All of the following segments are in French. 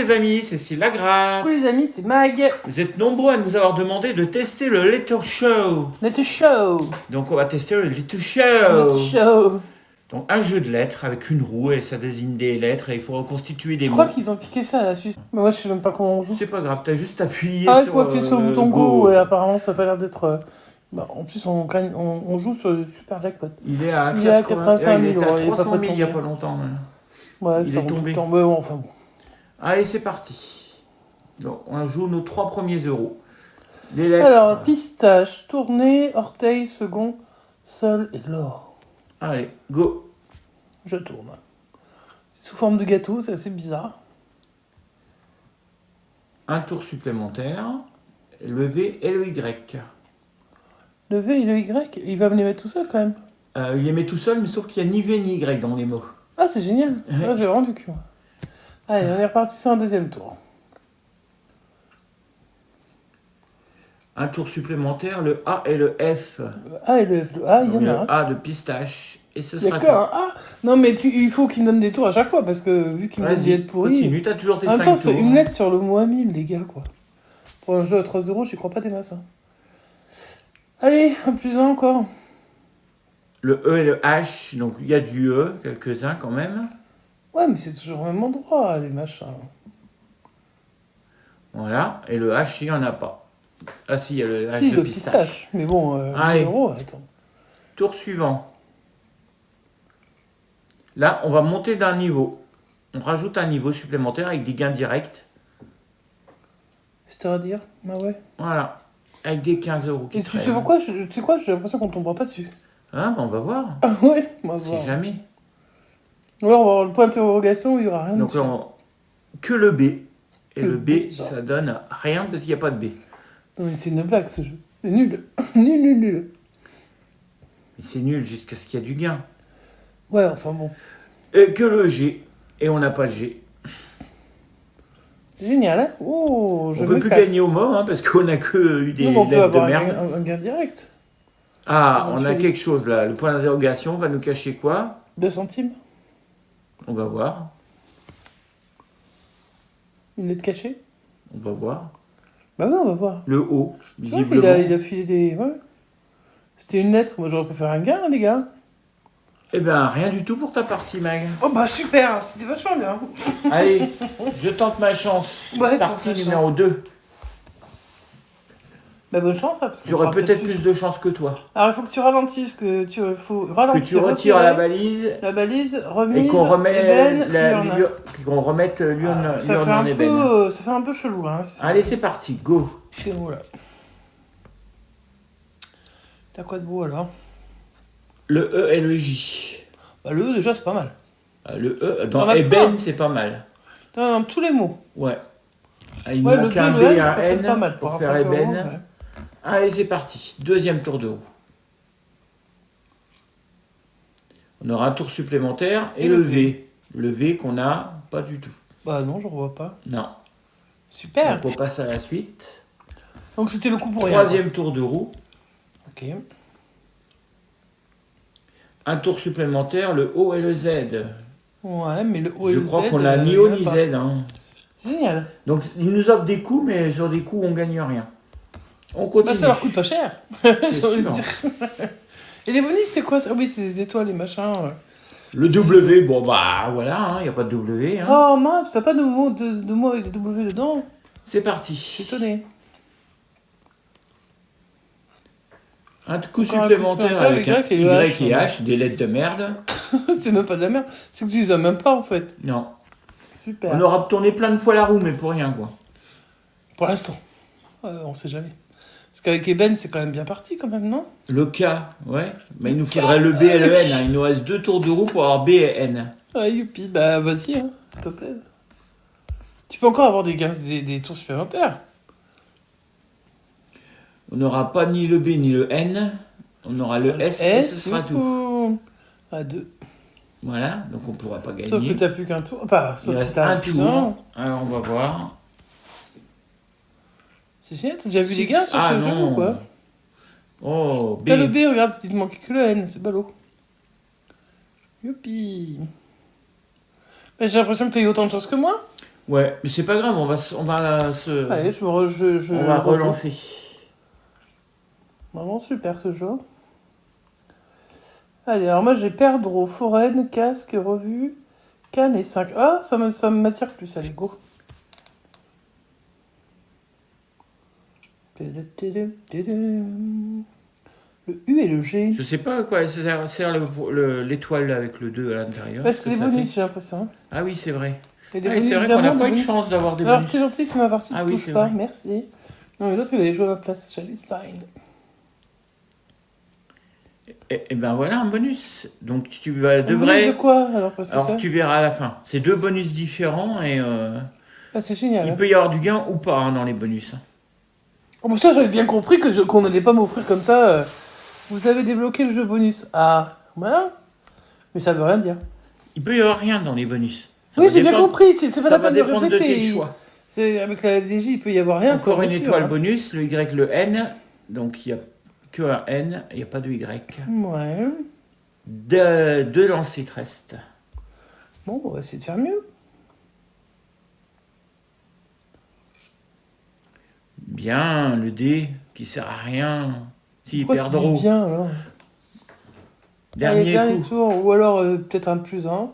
les amis, c'est la gratte. Coucou les amis, c'est Mag. Vous êtes nombreux à nous avoir demandé de tester le Little Show. Notre show. Donc on va tester le Little Show. Notre show. Donc un jeu de lettres avec une roue et ça désigne des lettres et il faut reconstituer des Je mots. crois qu'ils ont piqué ça à la Suisse. Mais moi je sais même pas comment on joue. C'est pas grave, t'as juste appuyé Ah, sur il faut appuyer sur le bouton Go. Ouais, apparemment ça a pas l'air d'être... en plus on joue sur le super jackpot. Il est à 85 000 il était à euros, il est pas 300 000 prêt de il y a tomber. pas longtemps. Ouais, Il ça est rend tout tombé. le temps. Mais bon, enfin bon. Allez, c'est parti. Donc on joue nos 3 premiers euros. Les lettres. Alors, pistache, tournée, orteil, second, sol et l'or. Allez, go. Je tourne. C'est sous forme de gâteau, c'est assez bizarre. Un tour supplémentaire. Le V et le Y. Le V et le Y, il va me les mettre tout seul quand même. Il les met tout seul, mais sauf qu'il n'y a ni V ni Y dans les mots. Ah, c'est génial. Là, j'ai vraiment du cul. Allez, on est reparti sur un deuxième tour. Un tour supplémentaire, le A et le F. Le A et le F. Le A, il y en Le a un. A de pistache. Et ce sera D'accord. Ah, non, mais il faut qu'il me donne des tours à chaque fois parce que vu qu'il me donne des Vas-y, lettres pourries. continue, t'as toujours tes En même 5 temps, tours. c'est une lettre sur le mot à 1000, les gars, quoi. Pour un jeu à 3 euros, j'y crois pas des masses. Hein. Allez, un plus un encore. Le E et le H, donc il y a du E, quelques-uns quand même. Ouais, mais c'est toujours au même endroit, les machins. Voilà, et le H, il n'y en a pas. Ah si, il y a le H Si, de le pistache. pistache. Mais bon, 1 euro, attends. Tour suivant. Là, on va monter d'un niveau. On rajoute un niveau supplémentaire avec des gains directs. C'est-à-dire Ah ouais. Voilà, avec des 15 euros qui Et tu sais traînent. pourquoi Tu sais quoi J'ai l'impression qu'on tombera pas dessus. Ah, ben on va voir. Ah ouais On va Si voir. jamais. Alors, on va avoir le point d'interrogation où il y aura rien Donc dessus. là, que le B. Et Que le le B, B, ça donne rien parce qu'il n'y a pas de B. Non, mais c'est une blague, ce jeu. C'est nul. Nul. Mais c'est nul jusqu'à ce qu'il y a du gain. Ouais, enfin bon. Et que le G. Et on n'a pas de G. C'est génial, hein Oh, je On peut plus m'éclate. gagner au mot, hein, parce qu'on a que eu des Non, mais on peut lettres de avoir merde. un gain direct. Ah, Donc, on a c'est- quelque chose là. Le point d'interrogation va nous cacher quoi? 2 centimes. On va voir. Une lettre cachée. On va voir. Bah oui, on va voir. Le O, Ouais, visiblement. il a filé des... Ouais. C'était une lettre. Moi, j'aurais pu faire un gain, hein, les gars. Eh ben, rien du tout pour ta partie, Mag. Oh bah super, c'était vachement bien. Allez, je tente ma chance. Ouais, Partie tente ta numéro chance. 2. Bah bonne chance, hein, parce que J'aurais t'auras peut-être plus de chance que toi. Alors il faut que tu ralentisses, que tu faut Que ralentir, tu retires retirer la balise la balise, remise, et qu'on remette ébène, Lyon. qu'on remette Lyon Ça fait en un ébène. peu, ça fait un peu chelou, hein. Allez, c'est parti, go. C'est où là? T'as quoi de beau alors? Le E et le J. Bah le E déjà c'est pas mal. Le E, T'en dans as ébène, plein. c'est pas mal. T'as dans tous les mots. Ouais. Ah, il Ouais, nous le manque B, un B le et N, un ça fait N pas mal pour un faire 5 euros, ébène. ouais. Allez, c'est parti. Deuxième tour de roue. On aura un tour supplémentaire et le V. Le V qu'on a pas du tout. Bah non, je revois pas. Non. Super. Donc on passe à la suite. Donc c'était le coup pour rien. Troisième tour de roue. Ok. Un tour supplémentaire, le O et le Z. Ouais, mais le O et Je le crois Z, qu'on a ni il y O en a ni pas. Z. Hein. C'est génial. Donc il nous offre des coups, mais sur des coups on gagne rien. On continue. Bah ça leur coûte pas cher. C'est J'ai envie de sûr. dire. Et les bonus c'est quoi ça? Oui, c'est des étoiles, les machins. Le W, bon bah voilà, il n'y a pas de W. Hein. Oh mince, t'as pas de mots, de mots avec des W dedans? C'est Je parti. suis étonné. Un coup Encore un coup supplémentaire supplémentaire, avec un Y et le Y H, et ouais. H, des lettres de merde. C'est même pas de la merde. C'est que tu les as même pas en fait. Non. Super. On aura tourné plein de fois la roue, mais pour rien quoi. Pour l'instant. On sait jamais. Parce qu'avec Eben, c'est quand même bien parti quand même, non? Le K, ouais. Mais il nous faudrait le B et le N. Hein. Il nous reste 2 tours de roue pour avoir B et N. Ah youpi, bah vas-y, hein. S'il te plaît. Tu peux encore avoir des tours supplémentaires. On n'aura pas ni le B ni le N. On aura le S et ce sera tout. À 2. Voilà, donc on ne pourra pas Sauf que gagner. t'as plus qu'un tour. Enfin, Il sauf que reste t'as un plus un. tour. Alors on va voir. C'est génial, t'as déjà vu les Six. gars sur Ah ce jeu non. ou quoi? Oh, B. T'as le B, regarde, il te manquait que le N, c'est ballot. Youpi. Mais j'ai l'impression que t'as eu autant de choses que moi. Ouais, mais c'est pas grave, on va Allez, on va rejoue. relancer. Vraiment super ce jeu. Allez, alors moi j'ai perdre foraine, casque, revue, canne et 5. Ah, ça m'attire plus, allez, go. Le U et le G. Je sais pas à quoi sert l'étoile avec le 2 à l'intérieur. Bah, ce c'est que des ça bonus, fait. j'ai l'impression. Ah oui, c'est vrai. Il y a des Ah, et bonus, c'est vrai qu'on n'a vraiment, pas des eu de bonus. chance d'avoir des Alors, bonus. t'es gentil, c'est ma partie, Ah tu oui, touches c'est pas, vrai. merci. Non, mais l'autre, il allait jouer à ma place, j'allais sign. Et ben voilà un bonus. Donc tu Un bonus de devrais. quoi alors, parce que Alors ça tu verras à la fin. C'est 2 bonus différents et Ah, c'est génial. il Hein. peut y avoir du gain ou pas hein, dans les bonus. Oh, bon, ça, j'avais bien compris qu'on n'allait pas m'offrir comme ça. Vous avez débloqué le jeu bonus. Ah, voilà. Mais ça veut rien dire. Il peut y avoir rien dans les bonus. Ça Oui, va j'ai bien dépendre- compris, c'est pas Ça la va peine de dépendre de tes répéter. choix. Avec la FDJ, il peut y avoir rien, Encore ça, une bien sûr, étoile hein. bonus, le Y, le N. Donc il n'y a que un N, il n'y a pas de Y. Ouais. Deux lancers te restent. Bon, on va essayer de faire mieux. Bien, le D qui sert à rien. S'il Pourquoi perd tu dis draw. bien alors Allez, dernier Coup. tour, ou alors peut-être un plus un.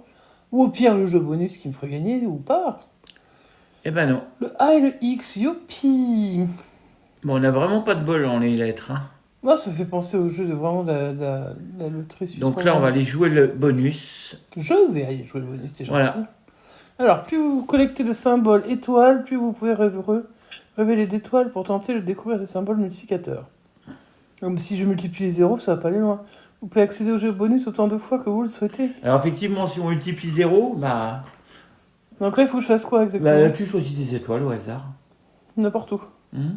Ou au pire, le jeu bonus qui me ferait gagner, ou pas. Eh ben non. Le A et le X, youpi. Bon, on n'a vraiment pas de bol dans les lettres. Hein. Moi, ça fait penser au jeu de vraiment la loterie suisse. Donc là, on va aller jouer le bonus. Je vais aller jouer le bonus, c'est gentil. Voilà. Alors, plus vous collectez le symbole étoile, plus vous pouvez révéler d'étoiles pour tenter de découvrir des symboles multiplicateurs. Donc, si je multiplie les zéros, ça va pas aller loin. Vous pouvez accéder au jeu bonus autant de fois que vous le souhaitez. Alors effectivement, si on multiplie 0, bah... Donc là, il faut que je fasse quoi exactement Bah, tu choisis des étoiles au hasard. N'importe où. Hmm.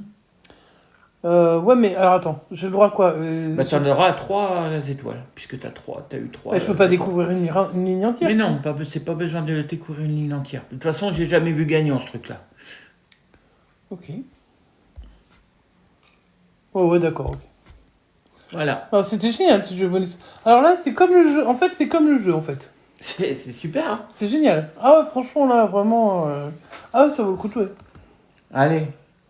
Ouais, mais alors attends, j'ai le droit à quoi Bah, tu en auras 3 étoiles, puisque t'as eu 3. Je peux pas découvrir une ligne entière. Mais non, c'est pas besoin de découvrir une ligne entière. De toute façon, j'ai jamais vu gagnant ce truc-là. Ok. Oh, ouais, d'accord, ok. Voilà. Alors, c'était génial ce jeu bonus. Alors là, c'est comme le jeu. En fait, c'est comme le jeu en fait. C'est super. Hein. C'est génial. Ah ouais, franchement, là, vraiment. Ah ouais, ça vaut le coup de jouer. Allez. Ça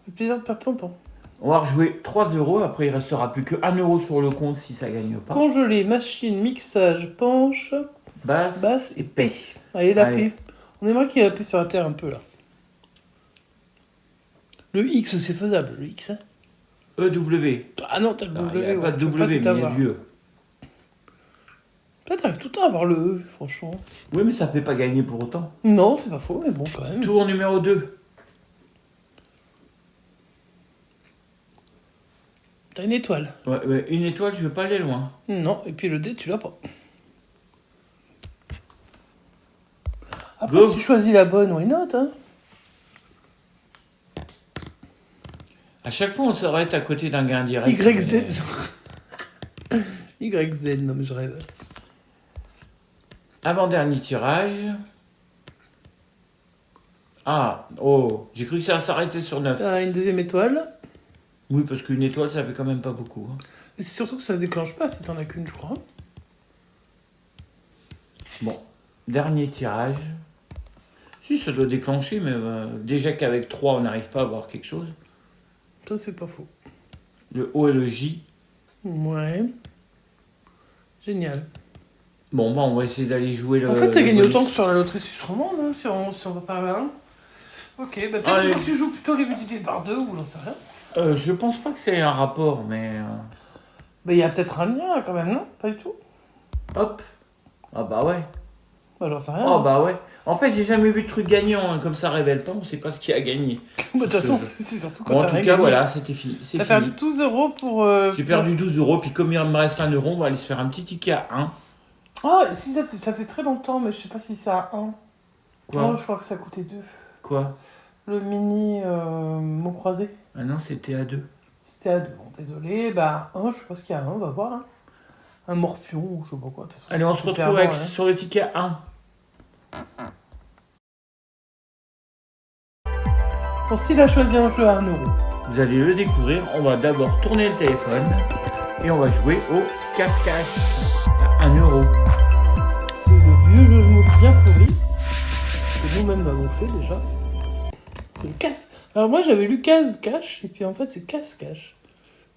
fait plaisir de perdre son temps. On va rejouer 3 €. Après, il restera plus que 1 € sur le compte si ça gagne pas. Congelé, machine, mixage, penche, basse et paix. Allez, la paix. On aimerait qu'il y ait la paix sur la terre un peu là. Le X, c'est faisable, le X. Hein. EW. Ah non, t'as le W. Il n'y a pas de W, mais il y a du E. Toi, t'arrives tout le temps à avoir le E, franchement. Oui, mais ça ne fait pas gagner pour autant. Non, c'est pas faux, mais bon, quand même. Tour numéro 2. T'as une étoile. Ouais, une étoile, je ne veux pas aller loin. Non, et puis le D, tu l'as pas. Après, Go. si tu choisis la bonne, why not, hein. À chaque fois, on s'arrête à côté d'un gain direct. YZ. YZ, non mais je rêve. Avant-dernier tirage. Ah, oh, j'ai cru que ça s'arrêtait sur 9. T'as une deuxième étoile. Oui, parce qu'une étoile, ça fait quand même pas beaucoup. Hein. Et c'est surtout que ça déclenche pas si t'en as qu'une, je crois. Bon, dernier tirage. Si, ça doit déclencher, mais déjà qu'avec 3, on n'arrive pas à avoir quelque chose. Ça, c'est pas faux. Le O et le J. Ouais. Génial. Bon, bah, on va essayer d'aller jouer le. En fait, t'as le gagné bonus. autant que sur la loterie suisse romande, hein, si on va par là. Ok, bah peut-être Allez. qu'il faut que tu joues plutôt les multipliés par 2 ou j'en sais rien. Je pense pas que c'est un rapport, mais. Bah il y a peut-être un lien quand même, non? Pas du tout. Hop. Ah bah ouais. Bah j'en sais rien. Oh bah ouais. En fait, j'ai jamais vu de truc gagnant, hein. Comme ça révèle pas, on sait pas ce qui a gagné. De toute sur ce façon, jeu. c'est surtout quand Bon, en t'as tout rien cas, gagné. voilà, c'était fini. C'est T'as fini. perdu 12 € pour... J'ai perdu 12 €, puis comme il me reste 1 €, on va aller se faire un petit ticket à 1. Ah, si ça fait très longtemps, mais je sais pas si ça a 1. Quoi Non, je crois que ça coûtait 2. Quoi Le mini mot croisé. Ah non, c'était à 2. C'était à 2. Bon, désolé. Bah, 1, je sais pas ce qu'il y a 1, on va voir. Hein. Un morpion ou je sais pas quoi. De toute façon, Allez, on c'est se super retrouve bon, hein. sur le ticket 1. Bon, s'il a choisi un jeu à 1 €. Vous allez le découvrir. On va d'abord tourner le téléphone et on va jouer au cache-cache à 1 €. C'est le vieux jeu de mots bien pourri. Que nous-mêmes avons fait déjà. C'est le casse. Alors moi j'avais lu cache-cache, et puis en fait c'est casse-cache.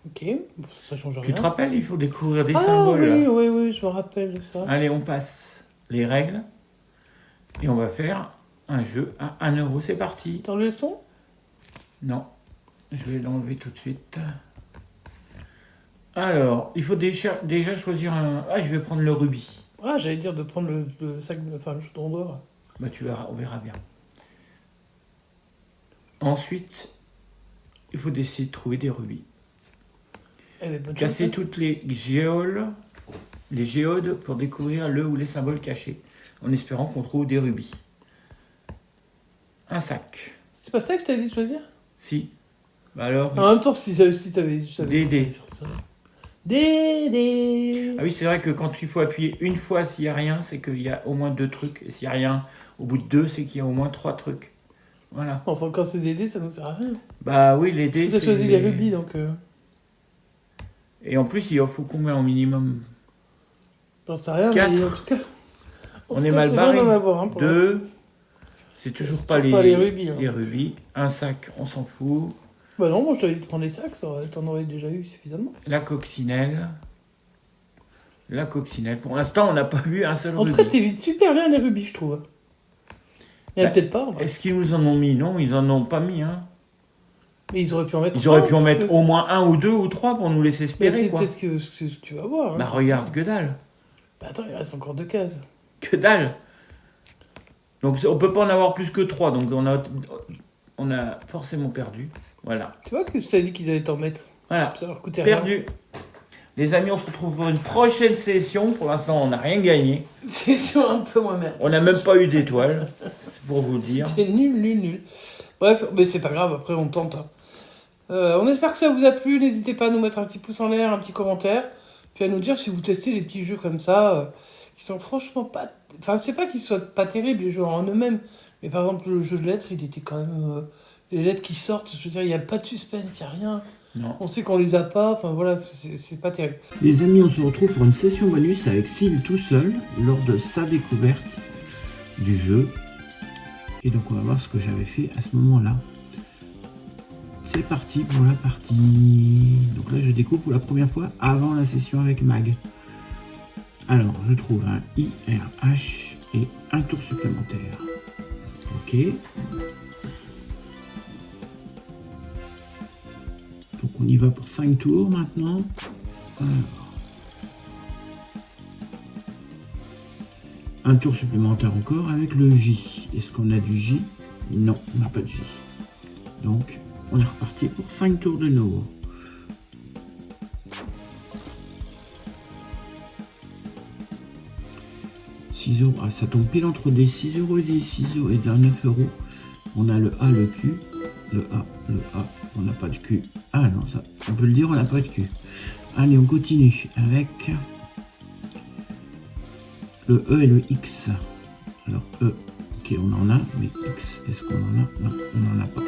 Ok, bon, ça change rien. Tu te rappelles, il faut découvrir des Ah symboles. oui, Là. oui, je me rappelle de ça. Allez, on passe les règles. Et on va faire un jeu à 1 euro. C'est parti. Dans le son? Non, je vais l'enlever tout de suite. Alors, il faut déjà choisir un... Ah, je vais prendre le rubis. Ah, j'allais dire de prendre le sac, enfin le jeton d'or. Bah, tu verras, on verra bien. Ensuite, il faut essayer de trouver des rubis. Eh ben, bonne Casser chance. toutes les géodes pour découvrir le ou les symboles cachés, en espérant qu'on trouve des rubis. Un sac. C'est pas ça que je t'avais dit de choisir? Si. Bah alors... En même temps, si t'avais Des dés. sur ça. Des. Ah oui, c'est vrai que quand il faut appuyer une fois s'il n'y a rien, c'est qu'il y a au moins 2 trucs. Et s'il n'y a rien au bout de 2, c'est qu'il y a au moins 3 trucs. Voilà. Enfin, quand c'est des dés, ça ne sert à rien. Bah oui, les dés, Tu as choisi les rubis, donc... Et en plus, il en faut combien au minimum? J'en sais rien, 4. mais en tout cas... On est mal barré. 2. C'est toujours C'est pas toujours les pas les rubis, hein. les rubis. Un sac, on s'en fout. Bah non, moi je t'avais dit de prendre les sacs, t'en aurais déjà eu suffisamment. La coccinelle. Pour l'instant, on n'a pas vu un seul En tout rubis. cas, t'évites super bien les rubis, je trouve. Il y en a peut-être pas, en vrai. Est-ce qu'ils nous en ont mis? Non, ils en ont pas mis. Hein. Mais ils auraient pu en mettre Ils auraient pu en parce mettre que- au moins 1 ou 2 ou 3 pour nous laisser Mais espérer, c'est quoi. peut-être ce que tu vas voir. Hein. Bah regarde, que dalle. Bah attends, il reste encore 2 cases. Que dalle. Donc on peut pas en avoir plus que 3, donc on a forcément perdu. Voilà. Tu vois que je t'avais dit qu'ils allaient t'en mettre. Voilà. Ça leur coûtait rien. Perdu. Les amis, on se retrouve pour une prochaine session. Pour l'instant, on n'a rien gagné. C'est sur un peu moins merde. On n'a même pas eu d'étoiles. C'est pour vous le dire. C'est nul. Bref, mais c'est pas grave, après on tente. Hein. On espère que ça vous a plu. N'hésitez pas à nous mettre un petit pouce en l'air, un petit commentaire. Puis à nous dire si vous testez les petits jeux comme ça, qui sont franchement pas... Enfin, c'est pas qu'ils soient pas terribles, les jeux en eux-mêmes. Mais par exemple, le jeu de lettres, il était quand même... les lettres qui sortent, je veux dire, il n'y a pas de suspense, il n'y a rien. Non. On sait qu'on les a pas, enfin voilà, c'est pas terrible. Les amis, on se retrouve pour une session bonus avec Syl tout seul lors de sa découverte du jeu. Et donc on va voir ce que j'avais fait à ce moment-là. C'est parti pour la partie. Donc là je découvre pour la première fois avant la session avec Mag. Alors je trouve un IRH et un tour supplémentaire. Ok. Donc on y va pour 5 tours maintenant. Alors. Un tour supplémentaire encore avec le J. Est-ce qu'on a du J? Non, on n'a pas de J. Donc on est reparti pour 5 tours de nouveau. €, ah, ça tombe pile entre des 6 € et des 6 € et d'un 9 €. On a le A, le Q, le A, on n'a pas de Q. Ah non, ça, on peut le dire, on n'a pas de Q. Allez, on continue avec le E et le X. Alors E, ok, on en a, mais X, est-ce qu'on en a? Non, on n'en a pas.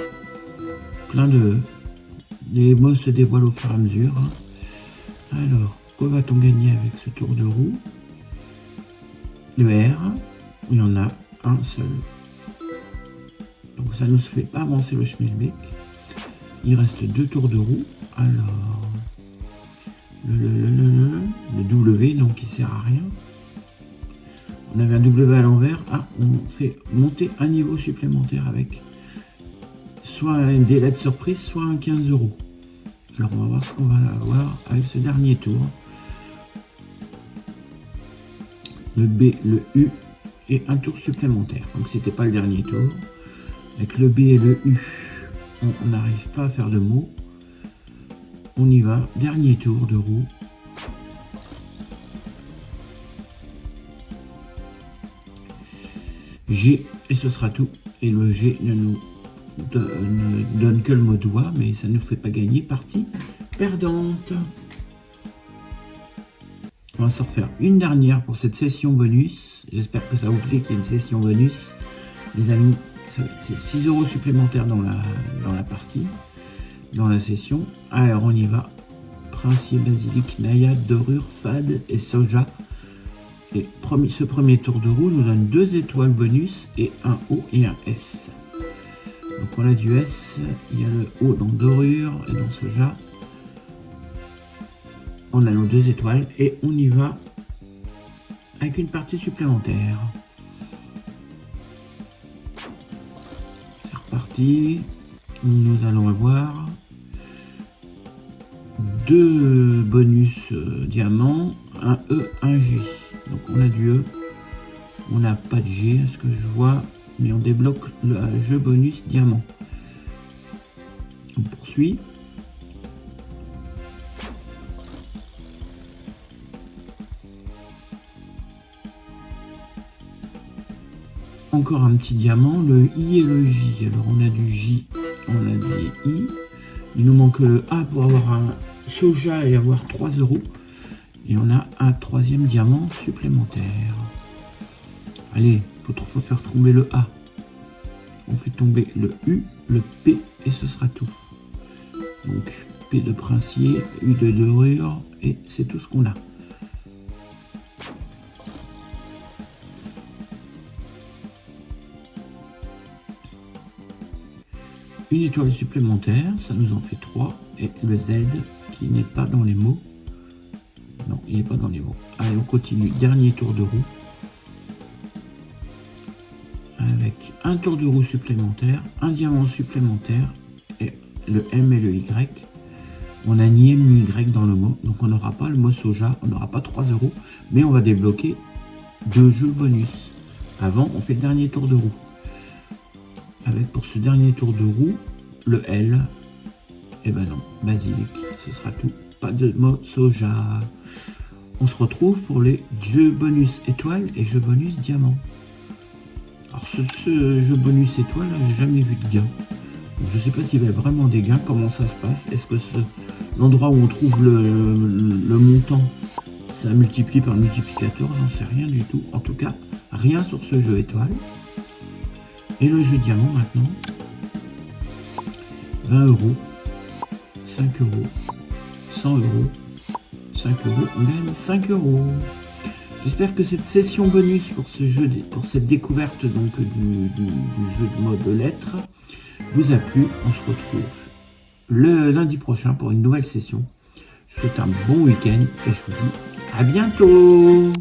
Plein de E. Les mots se dévoilent au fur et à mesure. Alors, quoi va-t-on gagner avec ce tour de roue? Le R, il y en a un seul. Donc ça ne nous fait pas avancer le schmilblick. Il reste 2 tours de roue. Alors, le W, donc il sert à rien. On avait un W à l'envers. Ah, on fait monter un niveau supplémentaire avec soit des lettres surprises, soit un 15 €. Alors on va voir ce qu'on va avoir avec ce dernier tour. Le B, le U et un tour supplémentaire. Donc c'était pas le dernier tour. Avec le B et le U, on n'arrive pas à faire de mots. On y va. Dernier tour de roue. G, et ce sera tout. Et le G ne nous donne que le mot doigt, mais ça ne nous fait pas gagner. Partie perdante. On va s'en refaire une dernière pour cette session bonus. J'espère que ça vous plaît qu'il y ait une session bonus. Les amis, c'est 6 € supplémentaires dans la partie, dans la session. Alors on y va. Princier, basilic, naïade, dorure, fade et soja. Et ce premier tour de roue nous donne 2 étoiles bonus et un O et un S. Donc on a du S, il y a le O dans dorure et dans soja. On a nos 2 étoiles et on y va avec une partie supplémentaire. C'est reparti. Nous allons avoir 2 bonus diamants, un E, un G. Donc on a du E, on n'a pas de G, à ce que je vois, mais on débloque le jeu bonus diamant. On poursuit. Encore un petit diamant, le I et le J. Alors on a du J, on a des I. Il nous manque le A pour avoir un soja et avoir 3 €. Et on a un 3e diamant supplémentaire. Allez, il faut faire tomber le A. On fait tomber le U, le P et ce sera tout. Donc P de princier, U de dorure et c'est tout ce qu'on a. Une étoile supplémentaire, ça nous en fait 3. Et le Z qui n'est pas dans les mots. Non, il n'est pas dans les mots. Allez, on continue. Dernier tour de roue. Avec un tour de roue supplémentaire, un diamant supplémentaire et le M et le Y. On n'a ni M ni Y dans le mot. Donc on n'aura pas le mot soja. On n'aura pas 3 €. Mais on va débloquer 2 jeux bonus. Avant, on fait le dernier tour de roue. Avec pour ce dernier tour de roue, le L, et ben non, basilic, ce sera tout, pas de mot soja. On se retrouve pour les jeux bonus étoiles et jeux bonus diamant. Alors ce jeu bonus étoile, j'ai jamais vu de gain. Donc, je sais pas s'il y avait vraiment des gains, comment ça se passe. Est-ce que l'endroit où on trouve le montant, ça multiplie par le multiplicateur, j'en sais rien du tout. En tout cas, rien sur ce jeu étoile. Et le jeu diamant maintenant, 20 €, 5 €, 100 €, 5 €, même 5 €. J'espère que cette session bonus pour ce jeu, pour cette découverte donc du jeu de mode lettres vous a plu. On se retrouve le lundi prochain pour une nouvelle session. Je vous souhaite un bon week-end et je vous dis à bientôt.